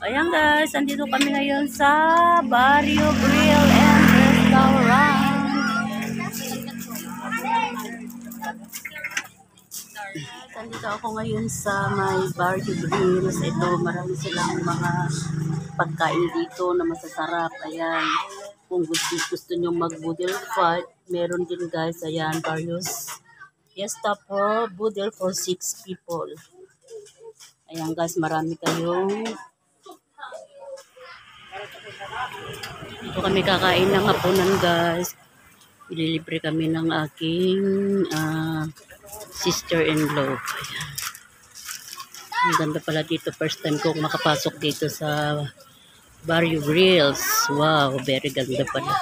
Ayan guys, andito kami ngayon sa Barrio Grill and Restaurant. Andito ako ngayon sa may Barrio Grills. Ito, marami silang mga pagkain dito na masasarap. Ayan, kung gusto nyo mag-boodle fight, meron din guys. Ayan, various fiesta for boodle for 6 people. Ayan guys, marami kayong. Dito kami kakain ng hapunan guys. Ililibre kami ng aking sister-in-law. Ayan. Ang ganda pala dito. First time kong makapasok dito sa Barrio Grills. Wow, very ganda pala.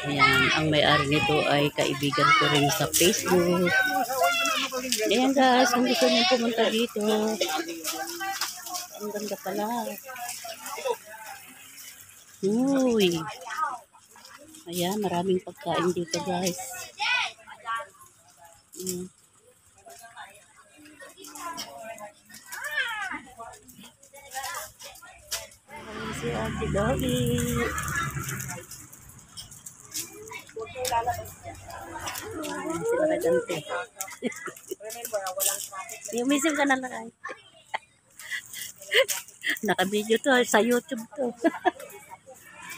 Ayan, ang may-ari nito ay kaibigan ko rin sa Facebook. Ayan guys, kung gusto nyo pumunta dito. Ang ganda pala. Uy. Ayan, maraming pagkain dito guys. Ayan si Ate Doggy. Ayan sila na dante. Umisim ka na lang. Naka-video to sa YouTube to.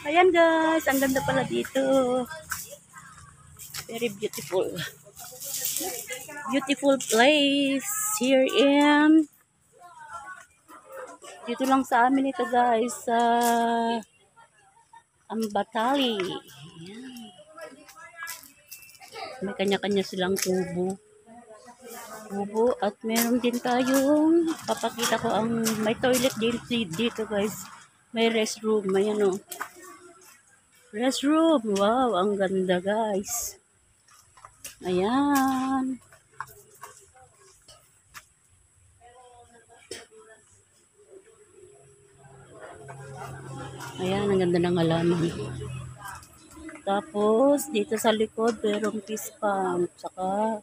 Ayan guys, ang ganda pala dito. Very beautiful. Beautiful place here in dito lang sa amin ito guys sa Ambatali. Ayan. May kanya-kanya silang tubo at meron din tayong papakita ko ang may toilet dito guys. May restroom, may ano. Restroom. Wow, ang ganda guys. Ayan. Ayan, ang ganda ng halaman. Tapos, dito sa likod, merong fish pond. Saka,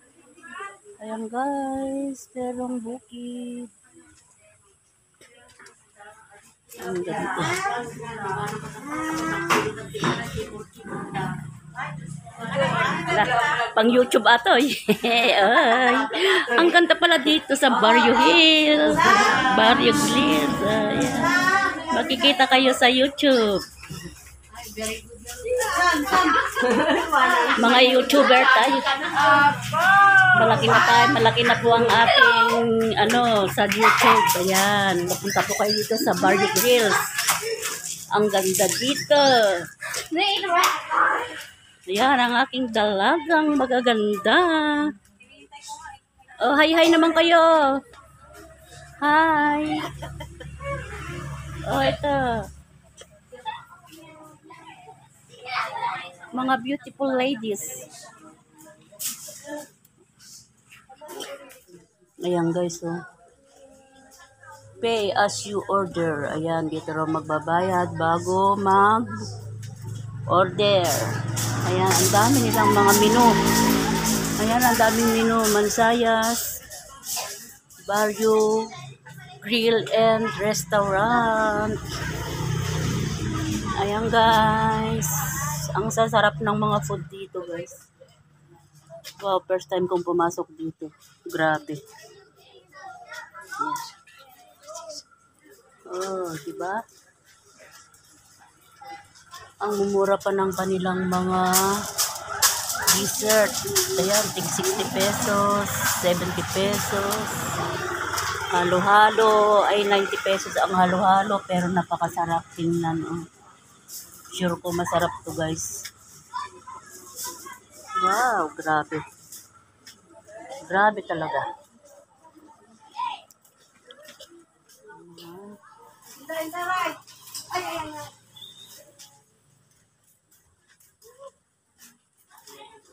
ayan guys, merong bukid. Ang ganda. Pang YouTube ato. Ay, ang ganda pala dito sa Barrio Hills. Barrio Hills. Ayan. Makikita kayo sa YouTube. Mga YouTuber tayo. Malaki na po ang ating sa YouTube. Ayan, mapunta po kayo dito sa Barrio Grills. Ang ganda dito. Ayan, ang aking dalagang magaganda. Oh, hi naman kayo. Hi. Oh, ito. Mga beautiful ladies. Ayan guys, oh. Pay as you order. Ayan, dito raw magbabayad bago mag-order. Ayan, ang dami nilang mga menu. Ayan, ang daming menu. Mansayas, Barrio Grill and Restaurant. Ayan guys. Ang sasarap ng mga food dito guys. Wow, first time kong pumasok dito. Grabe. Oh, diba? Ang mumura pa ng kanilang mga dessert. Ayan, tig 60 pesos, 70 pesos. Halo-halo ay 90 pesos ang halo-halo, pero napakasarap tingnan. Oh. Sure ko masarap to guys. Wow, grabe. Grabe talaga.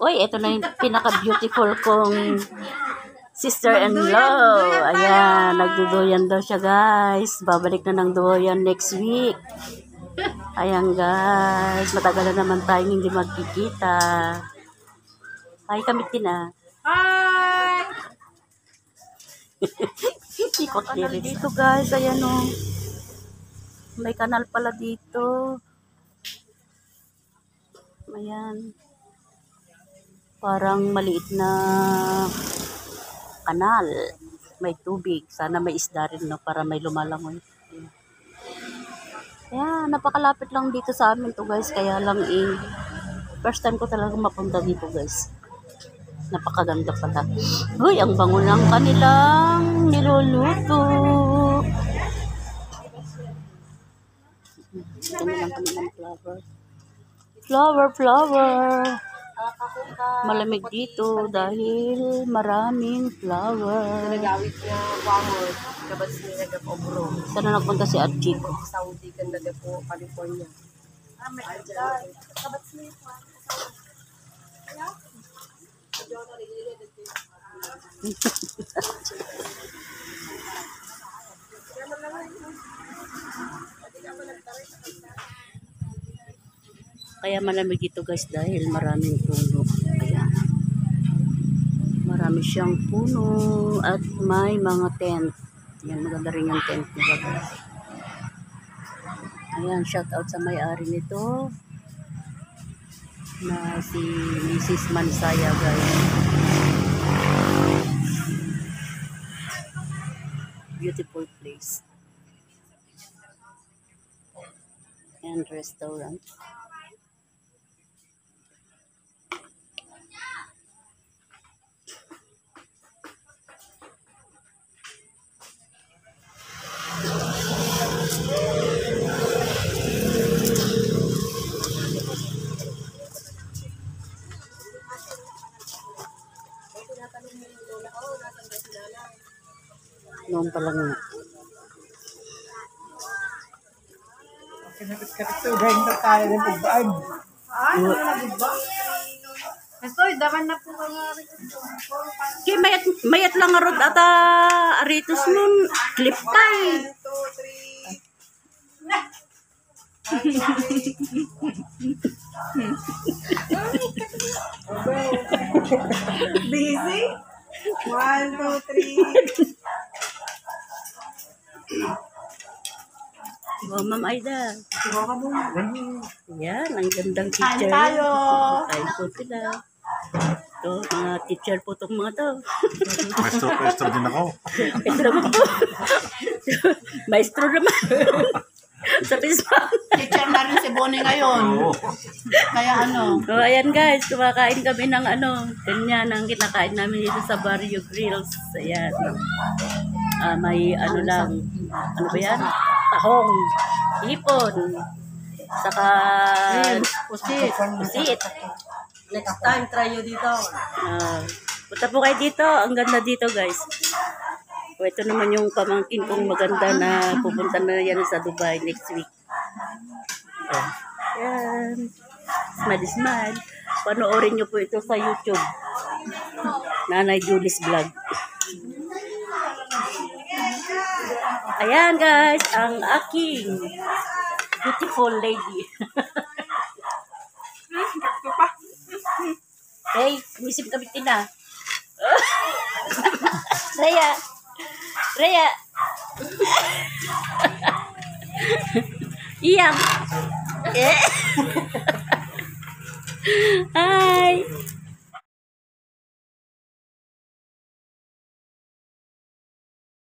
Uy, ito na yung pinaka-beautiful kong sister-in-law. Ayan, nagduduyan daw siya guys. Babalik na ng duyan next week. Ayan guys, matagal na naman tayong hindi magkikita. Hi, kamitin ah. Hi! Ikot dito guys, ayan o. May kanal pala dito. Ayan. Parang maliit na kanal. May tubig. Sana may isda rin, no? Para may lumalangoy. Ayan, napakalapit lang dito sa amin to guys. Kaya lang first time ko talaga mapunta dito guys. Napakaganda pala. Uy, ang bango ng kanilang niluluto. Kanilang flower. Flower. Malamig dito dahil maraming flower. Nagawit niya flower. Kabats niya nagapobro. Sana nagpunta si Archiko. Saudi kan nagapo California. May kabats niya Kaya malamig ito guys dahil maraming puno. Ayan. Marami siyang puno at may mga tent. Yan, maganda rin yung tent nila guys. Ayan, shout out sa may-ari nito na si Mrs. Mansaya guys. Beautiful place. And restaurant. Noon pa lang na. Kapit-kapit to. Dahil na tayo ng pagbaan. Ay, nalagibba. Estoy, daman na po ka nga rin. Kaya mayat lang arod ata aritos nun. Clip kay. 1, 2, 3. Busy? 1, 2, 3. Oh, Ma'am Aida. Suwa ka muna. Yan, ang gandang teacher. Kain tayo. Kain po sila. Ito, mga teacher po itong mga to. Maestro din ako. Maestro po. Maestro naman. Sa pisma. Teacher na rin si Bonnie ngayon. Kaya ano? So, ayan guys, kumakain kami ng ganyan ang kinakain namin dito sa Barrio Grills. Ayan. May lang, ano ba yan? Tahong, hipon, saka pusit. Next time, try nyo dito. Punta po kayo dito. Ang ganda dito guys. O, ito naman yung pamangkin kong maganda na pupunta na yan sa Dubai next week. Yan. Smile. Panoorin nyo po ito sa YouTube. Nanay Julie's Vlog. Ayan guys, ang aking beautiful lady. Hey, umisip kami tina. Rhea. Iyak. Hi.